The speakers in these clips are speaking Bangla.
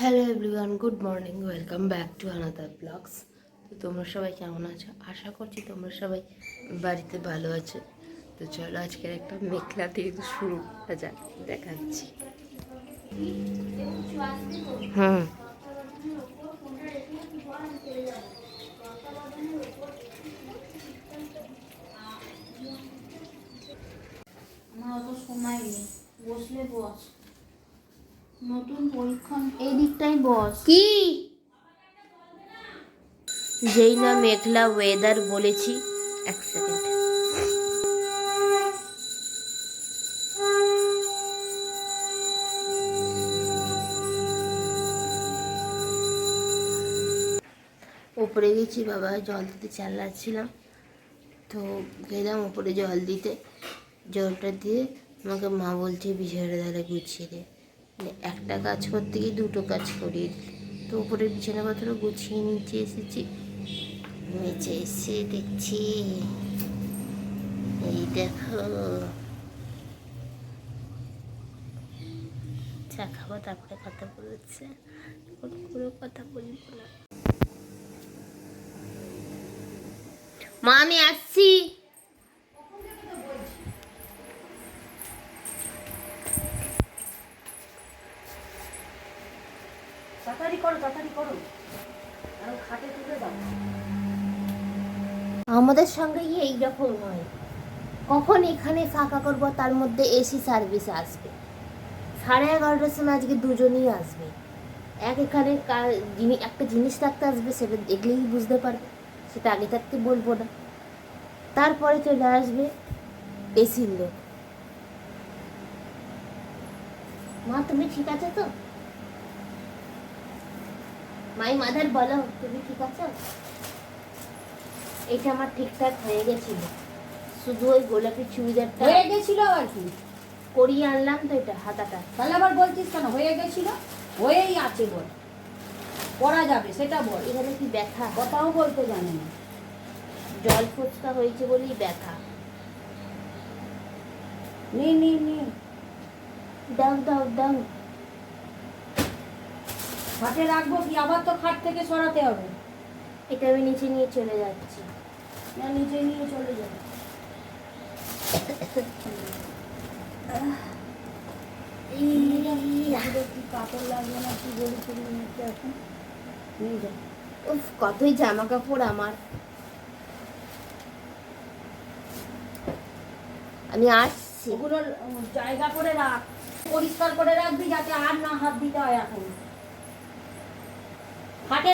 Hello everyone, good morning, welcome back to another blogs. তো তোমরা সবাই কেমন আছো? আশা করছি তোমরা সবাই বাড়িতে ভালো আছো। তো চলো আজকের একটা মেঘলা দিয়ে শুরু করা যাক, দেখাচ্ছি। হুম, আমার অত সময় নেই, বসলে বস। নতুন পরীক্ষণ এই দিকটাই বস। কি যেই না মেঘলা ওয়েদার বলেছি, এক সেকেন্ড। উপরে গেছি, বাবা জল দিতে চালাচ্ছিলাম, তো গেলাম উপরে জল দিতে। জলটা দিয়ে আমাকে মা বলছে বিছানাটা তাহলে গুছিয়ে দে, মানে একটা কাজ করতে গিয়ে দুটো কাজ করিয়ে দিল। তো উপরে বিছানাপত্র গুছিয়ে নিচে এসেছি। নিচে এসে দেখছি, এই দেখো, চা খাবো তারপরে কথা বলছে, কোনো কথা বলবো না। মা আমি আসছি। তাড়াতাড়ি করো, তাড়াতাড়ি করো, আর খাটে তুলে দাও। আমাদের সঙ্গে এইরকম হয়, কখন এখানে ফাঁকা করবো তার মধ্যে এসি সার্ভিস আসবে। 11:30টার সময় আজকে দুজনই আসবে। এখানে একটা জিনিস রাখতে আসবে, সেটা দেখলেই বুঝতে পারবে, সেটা আগে থাকতে বলবো না। তারপরে চলে আসবে এসির লোক। মা তুমি ঠিক আছে তো? মাই মাদার বলো, তুমি ঠিক আছো? এটা আমার ঠিকঠাক হয়ে গেছিল, শুধু ওই গোলাপি চুড়িদারটা হয়ে গেছিল আর কি করিয়ে আনলাম, তো এটা হাতাটা। তাহলে আবার বলছিস কেন হয়ে গেছিল? হয়েই আছে বল, পড়া যাবে সেটা বল। এখানে কি ব্যথা? কথাও বলতে জানে না। জল ফুচকা হয়েছে বলেই ব্যথা। নি নি নি, দাও দাও দাও। খাটে রাখবো কি? আবার তো খাট থেকে সরাতে হবে। এটা আমি নিচে নিয়ে চলে যাচ্ছি। না, নিচে নিয়ে চলে যাবে। কি কাপড় লাগবে না কি বলি তুমি নিতে এখন নিয়ে যাও। উফ, কতই জামা কাপড় আমার। আমি আসছি। ওগুলো জায়গা করে রাখ, পরিষ্কার করে রাখবি যাতে আর না হাত দিতে হয়। এখন হাটে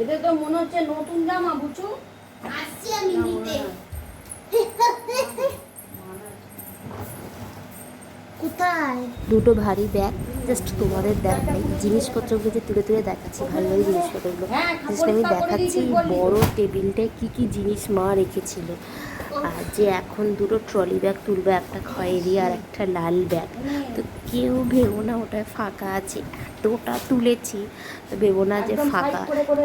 এতে তো মনে হচ্ছে নতুন জামা, বুঝছো? আসছি আমি নিতে। কোথায়? দুটো ভারী ব্যাগ, জাস্ট তোমাদের দেখাই, জিনিসপত্রগুলো যে তুলে তুলে দেখাচ্ছি, ভালো ভালো জিনিসপত্রগুলো জাস্ট আমি দেখাচ্ছি। বড় টেবিলটায় কি কি জিনিস মা রেখেছিল, আর যে এখন দুটো ট্রলি ব্যাগ তুলবে, একটা খয়েরি আর একটা লাল ব্যাগ। তো কেউ ভেবো না ওটা ফাঁকা আছে, এতটা তুলেছি, তো ভেবো না যে ফাঁকা।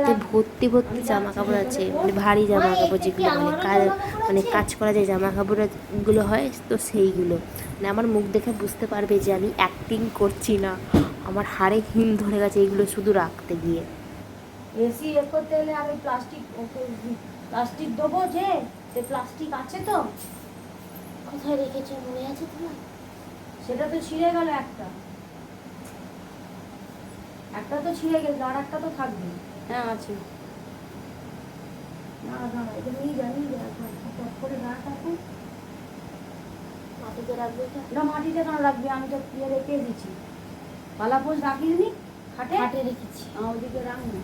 তো ভর্তি ভর্তি জামা কাপড় আছে, মানে ভারী জামা কাপড়, যেগুলো মানে কাজ করা যে জামা কাপড়গুলো হয়, তো সেইগুলো। মানে আমার মুখ দেখে বুঝতে পারবে যে আমি অ্যাক্টিং করছি না, আমার হাড়ে হিম ধরে গেছে এগুলো শুধু রাখতে গিয়ে। এসি এ করতে হলে আমি প্লাস্টিক দেবো, যে সে প্লাস্টিক আছে তো। কোথায় রেখেছো মনে আছে তোমার? সেটা তো ছিঁড়ে গেল, একটা তো ছিঁড়ে গেল, আর একটা তো থাকবে। হ্যাঁ আছে। না না, এটা নিয়ে যা, নিয়ে যা, টপ করে রাখ। এখন মাটিতে রাখবে না, মাটিতে কেন রাখবি? আমি তো ইয়ে রেখে দিচ্ছি, পালাপোষ রাখিস নি খাটে? হাটে রেখেছি। ওদিকে রাখ না,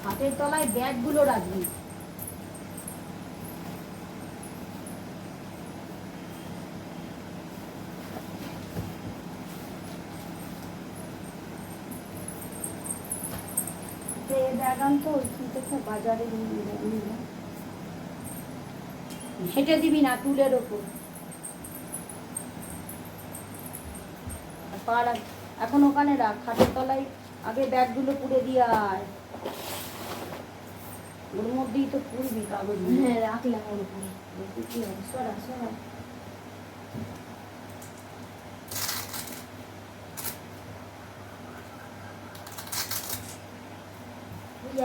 হাতের তলায় ব্যাগগুলো রাখবি। ব্যাগ আনতো ওইখান থেকে, বাজারে হেঁটে দিবি না, টুলের ওপর। পা রাখ, এখন ওখানে রাখ, খাটের তলায় আগে ব্যাগগুলো পুড়ে দিয়ে আয়। ওর মধ্যেই তো পুড়বি কাগজ। হ্যাঁ রাখলাম ওর উপরে। কি হবে? সরা সরা।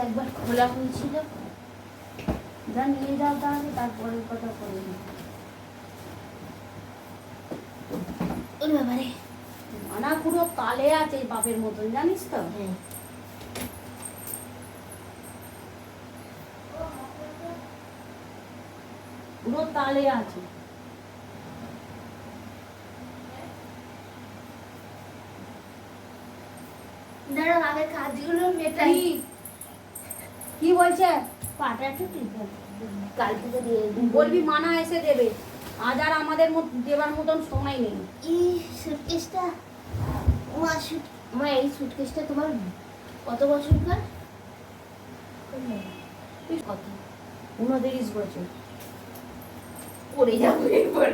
একবার খোলা হয়েছিল। যা নিয়ে যাও তাহলে, তারপরের কথা করে নি। ওর ব্যাপারে মানা পুরো তালে আছে বাপের মতন, জানিস তো। হ্যাঁ, পুরো তালে আছে। দাঁড়াও আগে কাজগুলো মেটাই। কি বলছে? পাটা একটু ঠিক আছে, কাল থেকে দিয়ে বলবি মানা এসে দেবে, আজ আর আমাদের দেবার মতন সময় নেই। এই সুটকেসটা, মা এই সুটকেসটা তোমার কত বছরকার? কত? 29 বছর। পড়ে যাবো এরপর।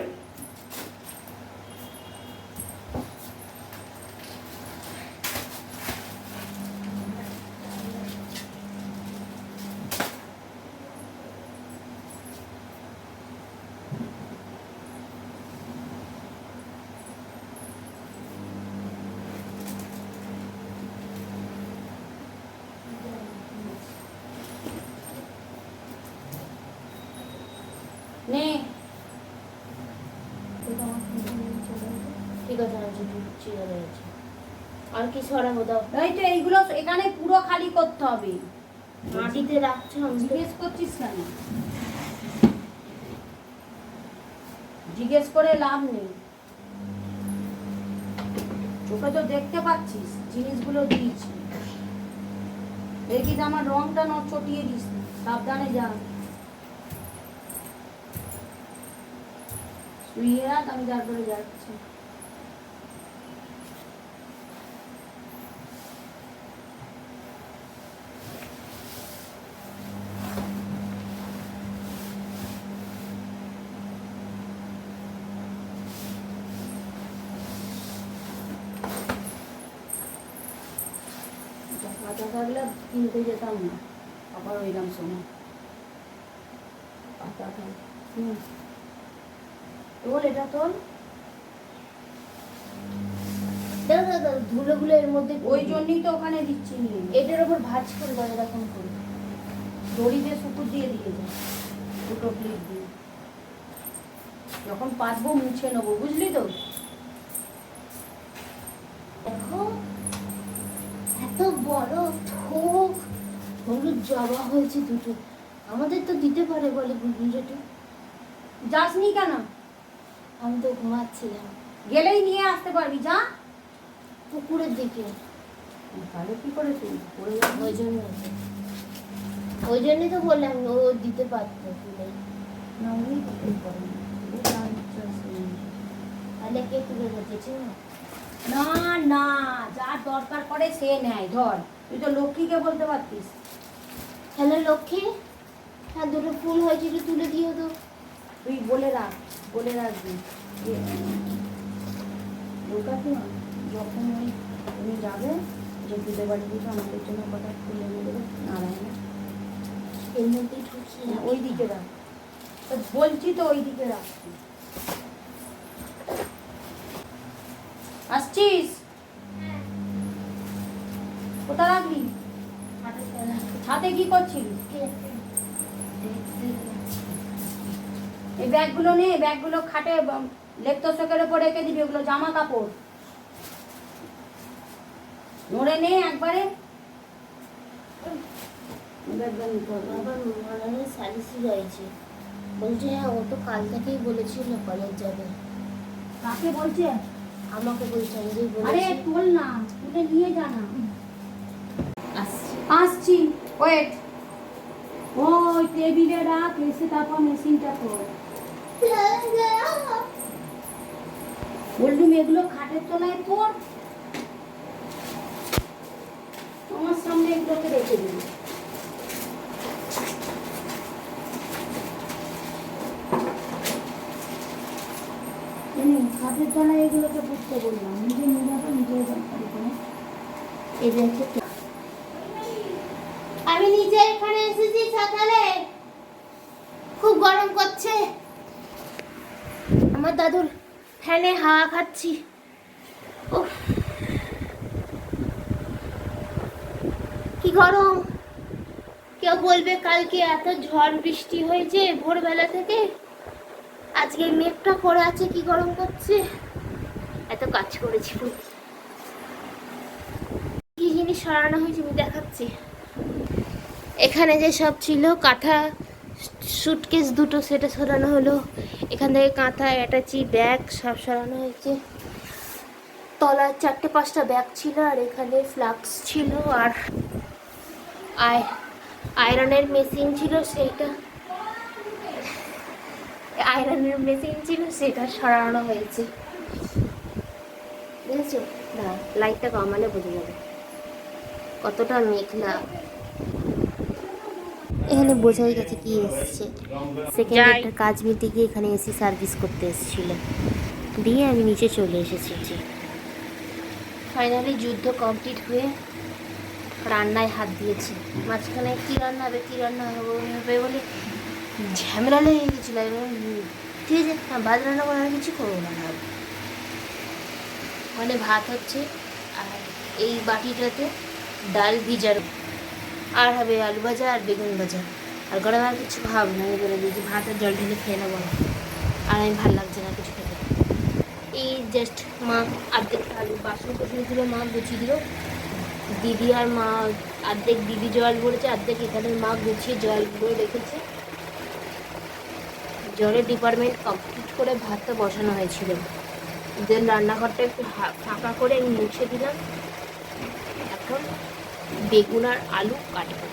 নে ঠিক আছে, আমি চিড়ে রয়েছে। আর কি সরাবো দাও? এই তো এইগুলো এখানে পুরো খালি করতে হবে। মাটিতে রাখছো, আমি তো জিজ্ঞেস করছিস কেন? জিজ্ঞেস করে লাভ নেই, চোখে তো দেখতে পাচ্ছিস জিনিসগুলো দিয়েছি। দেখিস আমার রংটা চটিয়ে দিস না, সাবধানে যা। শুয়ে রাখ, আমি তারপরে যাচ্ছি। টাকা থাকলে কিনতে যেতাম না, আবার ওইরকম সময় পাতা খাই। তোল এটা তোল। দাও দাও দাও, ধুলোগুলো এর মধ্যে ওই জন্যই তো ওখানে দিচ্ছি নিয়ে। এটার উপর ভাঁজ করে দাও এরকম করে। দড়ি দিয়ে সুপুর দিয়ে দিয়ে যায়, দুটো ক্লিপ দিয়ে। যখন পাতবো মুছে নেবো, বুঝলি তো। দেখো এত বড় থোক হলুদ জবা হয়েছে দুটো। আমাদের তো দিতে পারে বলে বুঝেটু। যাসনি কেন? আমি তো ঘুমাচ্ছিলাম গেলেই নিয়ে আসতে পারবি, যা। পুকুরের দিকে। তাহলে কি করে তুই পড়ে যাবি? ওই জন্যই তো বললাম ও দিতে পারতো তুলে। না, উনি কিছুই করেন না। ও তার ইচ্ছা আছে। তাহলে কে তুলে রেখেছে? না না, যার দরকার পড়ে সে নেয়। ধর, তুই তো লক্ষ্মীকে বলতে পারতিস। হ্যালো লক্ষ্মী, হ্যাঁ দুটো ফুল হয়েছে, একটু তুলে দিও তো। তুই বলে রাখবি লোকাকে যখন উনি যাবে, যে দুধে বাড়ি দিকে আমাদের জন্য কথা খুলে এনে দেবে নারায়ণ। এর মধ্যেই ঢুকিয়ে ওই দিকে রাখ, তো বলছি তো ওই দিকে রাখ। আসছিস? কোথায় রাখবি? ছাদে কি করছিস? এই ব্যাগগুলো নে, ব্যাগগুলো খাটে লেপ তোষকের উপর রেখে দিবি। ওগুলো জামা কাপড় নড়ে নে একবারে। আবার মনে সালিসি রয়েছে, বলছে হ্যাঁ ও তো কাল থেকেই বলেছিল কলেজ যাবে। কাকে বলছে? আমাকে বলছে, আমি যে আরে বলেছি। তোল না, তুলে নিয়ে যা না। আসছি। আসছি, ওয়েট। ওই টেবিলে রাখ, এসে তারপর মেশিনটা কর। বললুম এগুলো খাটের তলায় পড়, আমার সামনে এগুলোকে রেখে দিবি। খাটের তলায় এগুলোকে পড়তে বললাম, নিজে নিয়ে যাবো, নিজে আমি নিজে এখানে এসেছি সকালে, খুব গরম করছে। আমার দাদুর ফ্যানে হাওয়া খাচ্ছি। উফ, কি গরম। কেউ বলবে কালকে এত ঝড় বৃষ্টি হয়েছে ভোরবেলা থেকে, আজকে মেঘটা করে আছে, কি গরম করছে। এত কাজ করেছি, কি জিনিস সরানো হয়েছে আমি দেখাচ্ছি। এখানে যে সব ছিল কাঁথা, সুটকেস দুটো সেটা সরানো হলো। এখান থেকে কাঁথা, অ্যাটাচি, ব্যাগ সব সরানো হয়েছে। তলার 4-5টা ব্যাগ ছিল, আর এখানে ফ্লাক্স ছিল, আর আয়রনের মেশিন ছিল, সেটা সরানো হয়েছে। বুঝেছো? না, লাইটটা কমালে বোঝা যাবে কতটা মেঘলা। এখানে বোঝাই গেছে কি এসছে। সেকেন্ড একটা কাজ মিটে গিয়ে এখানে এসি সার্ভিস করতে এসেছিল, দিয়ে আমি নিচে চলে এসেছি। ফাইনালি যুদ্ধ কমপ্লিট হয়ে রান্নায় হাত দিয়েছি। মাঝখানে কী রান্না হবে বলে ঝামেলা লেগে গেছিলো। ঠিক আছে, ভাত রান্না করে আমি কিছু করবো না। মানে ভাত হচ্ছে, আর এই বাটিটাতে ডাল ভিজার, আর হবে আলু ভাজা আর বেগুন ভাজা। আর গরমে আর কিছু খাবো না, আমি বলে দিয়েছি ভাত আর জল ঢেলে খেয়ে নেবো না, আর আমি ভালো লাগছে না কিছু খেতে। এই জাস্ট মা অর্ধেক আলু বাসন কষিয়েছিল, মা গুছিয়ে দিল। দিদি আর মা অর্ধেক, দিদি জল ভরেছে, অর্ধেক এখানে মা গুছিয়ে জল ভরে রেখেছে। জলের ডিপার্টমেন্ট কমপ্লিট করে ভাতটা বসানো হয়েছিল। দেন রান্নাঘরটা একটু ফাঁকা করে আমি মুছে দিলাম। এখন বেগুন আর আলু কাটবো,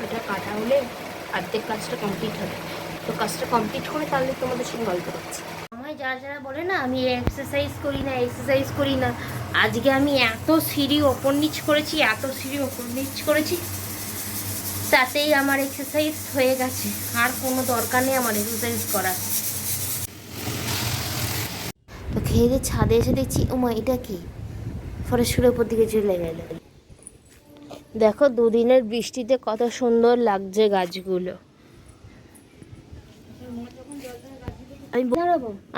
এটা কাটা হলে অর্ধেক কাজটা কমপ্লিট হবে। তো কাজটা কমপ্লিট করে তাহলে তোমাদের সঙ্গে গল্প করছি। আমায় যারা বলে না আমি এক্সারসাইজ করি না, আজকে আমি এত সিঁড়ি ওপর নিচ করেছি, তাতেই আমার এক্সারসাইজ হয়ে গেছে। আর কোনো দরকার নেই আমার এক্সারসাইজ করার। তো খেয়ে দিয়ে ছাদে এসে দেখছি ওমা এটা কি, ফরেস্টের উপর দিকে চলে গেল। দেখো দুদিনের বৃষ্টিতে কত সুন্দর লাগছে গাছগুলো।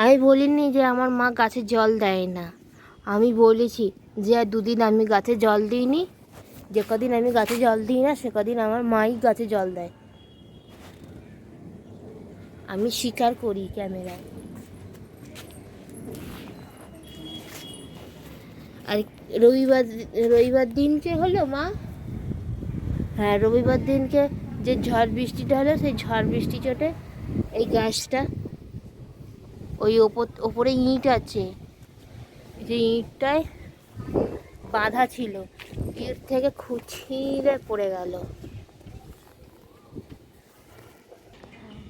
আমি বলিনি যে আমার মা গাছে জল দেয় না, আমি বলেছি যে দুদিন আমি গাছে জল দিইনি, যে কদিন আমি গাছে জল দিই না সে কদিন আমার মাই গাছে জল দেয়। আমি স্বীকার করি ক্যামেরায়। আর রবিবার দিনকে হলো মা, হ্যাঁ রবিবার দিনকে যে ঝড় বৃষ্টিটা হলো, সেই ঝড় বৃষ্টি চোটে এই গাছটা, ওই ওপরে ইঁট আছে, যে ইঁটটায় বাঁধা ছিল, ইঁট থেকে খুঁচিয়ে পড়ে গেল।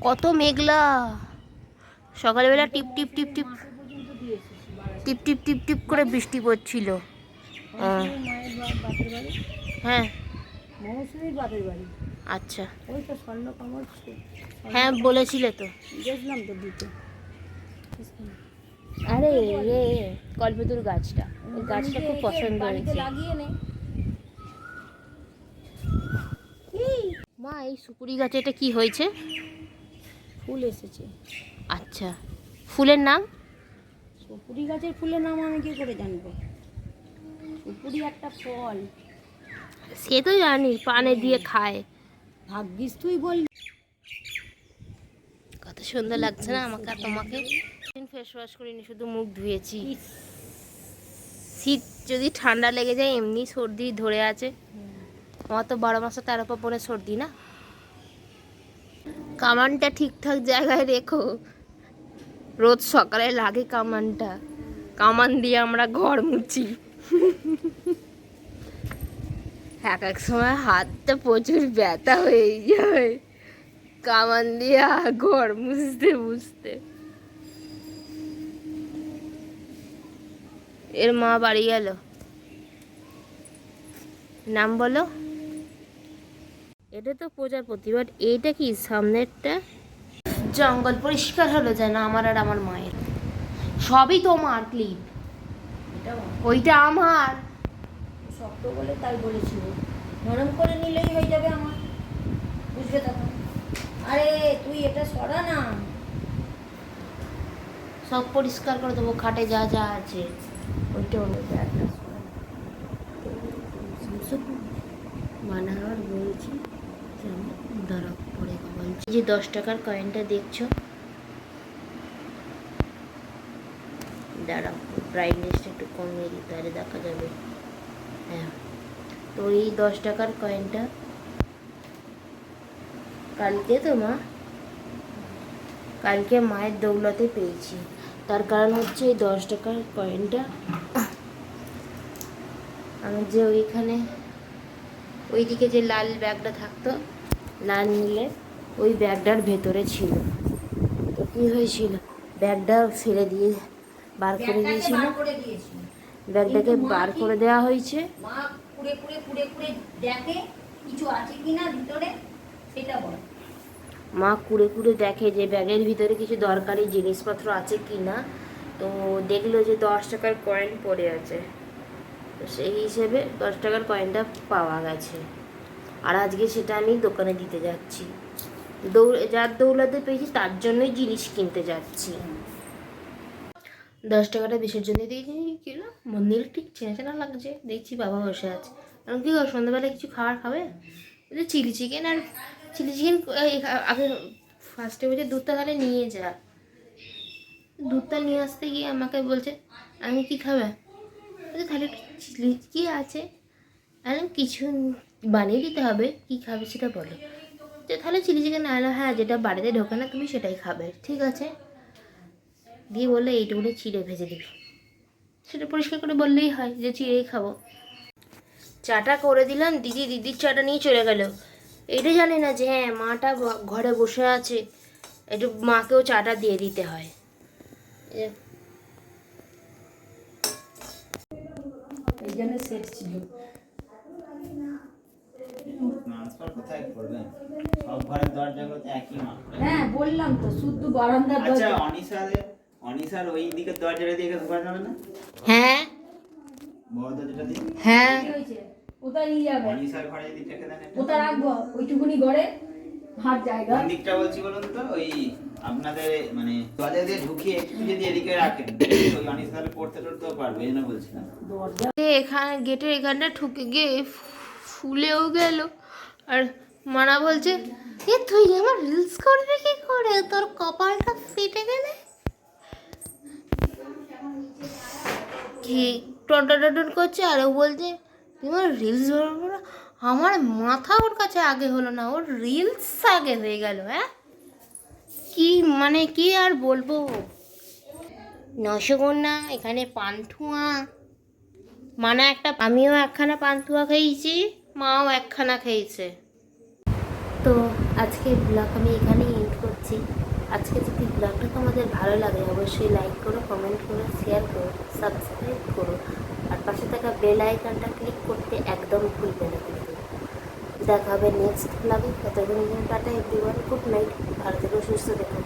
কত মেঘলা, সকালবেলা টিপ টিপ টিপ টিপ টিপ টিপ টিপ টিপ করে বৃষ্টি পড়ছিল। হ্যাঁ মৌসুমীর বাপের বাড়ি। আচ্ছা, ওই তো স্বর্ণকমল। হ্যাঁ বলেছিলে তো, গেছিলাম তো দিতে। আরে কল্পতরু গাছটা, ওই গাছটা খুব পছন্দ হয়েছে। লাগিয়ে নে মা, এই সুপুরি গাছে এটা কি হয়েছে? ফুল এসেছে। আচ্ছা, ফুলের নাম? সুপুরি গাছের ফুলের নাম আমি কি করে জানবো? সুপুরি একটা ফল। সে তো জানি, পানে দিয়ে খায়। ভাগ্যিস তুই বললি। কত সুন্দর লাগছে না আমাকে আর তোমাকে। ফেস ওয়াশ করিনি, শুধু মুখ ধুয়েছি। শীত যদি ঠান্ডা লেগে যায়, এমনি সর্দি ধরে আছে। আমার তো 12 মাসে 13 পার্বণে সর্দি না। কামানটা ঠিকঠাক জায়গায় রেখো, রোজ সকালে লাগে কামানটা। কামান দিয়ে আমরা ঘর মুছি। এক সময় হাতটা প্রচুর ব্যথা হয়ে যায় কামান দিয়ে ঘর মুছতে। এর মা বাড়ি গেল, নাম বলো। এটা তো প্রজাপতি, বাট এইটা কি সামনেরটা? জঙ্গল পরিষ্কার হলো যেন আমার আর আমার মায়ের। সবই তোমার ক্লিপ, ওইটা আমার। শক্ত বলে তাই বলেছিল, নরম করে নিলেই হয়ে যাবে আমার, বুঝবে তখন। আরে তুই এটা সরা না, সব পরিষ্কার করে দেবো, খাটে যা যা আছে। ওইটা হলো ব্যাগটা সরা। মানাবার বলছি যে আমি দাঁড়াও পরে বলছি। এই যে 10 টাকার কয়েনটা দেখছো, দাঁড়াও ব্রাইটনেসটা একটু কমিয়ে দিই তাহলে দেখা যাবে। হ্যাঁ, তো এই 10 টাকার কয়েনটা কালকে তো মা, কালকে মায়ের দৌলতে পেয়েছি। তার কারণ হচ্ছে এই 10 টাকার কয়েনটা আমার যে ওইখানে ওইদিকে যে লাল ব্যাগটা থাকতো, লাল নীলে, ওই ব্যাগটার ভেতরে ছিল। তো কী হয়েছিল, ব্যাগটা ফেলে দিয়ে বার করে দিয়েছিল, ব্যাগটাকে বার করে দেওয়া হয়েছে। মা কুড়ে কুড়ে কুড়ে কুড়ে দেখে কিছু আছে কিনা ভিতরে, সেটা বল। মা কুড়ে কুড়ে দেখে যে ব্যাগের ভিতরে কিছু দরকারি জিনিসপত্র আছে কি না। তো দেখলো যে 10 টাকার কয়েন পড়ে আছে। তো সেই হিসেবে 10 টাকার কয়েনটা পাওয়া গেছে। আর আজকে সেটা আমি দোকানে দিতে যাচ্ছি। যার দৌলতে পেয়েছি তার জন্যই জিনিস কিনতে যাচ্ছি। 10 টাকাটা বিসর্জন দিয়ে দিয়েছি, কিলো মন্দির ঠিক চেনা চেনা লাগছে। দেখছি বাবা বসে আছে। এখন কী করো, সন্ধ্যাবেলা কিছু খাবার খাবে? বলছে চিলি চিকেন, আর চিলি চিকেন আগে ফার্স্টে বলছে দুধটা তাহলে নিয়ে যা। দুধটা নিয়ে আসতে গিয়ে আমাকে বলছে আমি কি খাবে, বলছে তাহলে চিলি কি আছে, আমি কিছু বানিয়ে দিতে হবে, কি খাবে সেটা বলো। যে তাহলে চিলি চিকেন আনলো, হ্যাঁ যেটা বাড়িতে ঢোকে না তুমি সেটাই খাবে, ঠিক আছে। দিয়ে বললে এইটুকুনি চিড়ে ভেজে দিবি, সেটা পরিষ্কার করে বললেই হয় যে চিড়েই খাবো। চাটা করে দিলাম, দিদির চাটা নিয়ে চলে গেল। এটা জানে না যে হ্যাঁ মাটা ঘরে বসে আছে, একটু মাকেও চাটা দিয়ে দিতে হয়। এই জন্য সেট ছিল। ট্রান্সফার কোথায় করবেন? সব ঘরের দরজাগুলোতে একই মাপ। হ্যাঁ বললাম তো, শুধু বারান্দার আচ্ছা, দরজা। অনিসার ওই দিকের দরজাটা দিয়ে ঢোকা যাবে না? হ্যাঁ বড় দরজাটা দিয়ে? হ্যাঁ, কি হয়েছে? কোথায় নিয়ে যাবে? অনিসার ঘরে যদি রেখে দেন এটা? কোথায় রাখবো? ওইটুকুনি ঘরে হাত জায়গা। কোন দিকটা বলছি বলুন তো? ওই আপনাদের মানে দরজা দিয়ে ঢুকিয়ে একটু যদি এদিকে রাখেন, ওই অনিসার পড়তে টড়তেও পারবে, এই জন্য বলছিলাম। দরজা এখানে গেটের এখানটা ঠুকে গিয়ে ফুলেও গেল। আর মানা বলছে এ তুই আমার রিলস করবি কি করে, তোর কপালটা ফেটে গেলে কি টন করছে। আর ও বলছে তোমার রিলস বানাবো না। আমার মাথা ওর কাছে আগে হলো না, ওর রিলস আগে হয়ে গেল। হ্যাঁ কি মানে কি আর বলবো। নশগন্যা এখানে পান্থুয়া, মানা একটা, আমিও একখানা পান্তুয়া খেয়েছি, মাও একখানা খেয়েছে। তো আজকে ব্লগ আমি এখানেই এন্ড করছি। আজকে যদি ব্লগটা তোমাদের ভালো লাগে অবশ্যই লাইক করো, কমেন্ট করো, শেয়ার করো, সাবস্ক্রাইব করো, আর পাশে থাকা বেল আইকনটা ক্লিক করতে একদম ভুলবে না কিন্তু। দেখা হবে নেক্সট ব্লগে। ততক্ষণ টাটা এভরিওয়ান, গুড নাইট, ভালো থেকো, সুস্থ থেকো।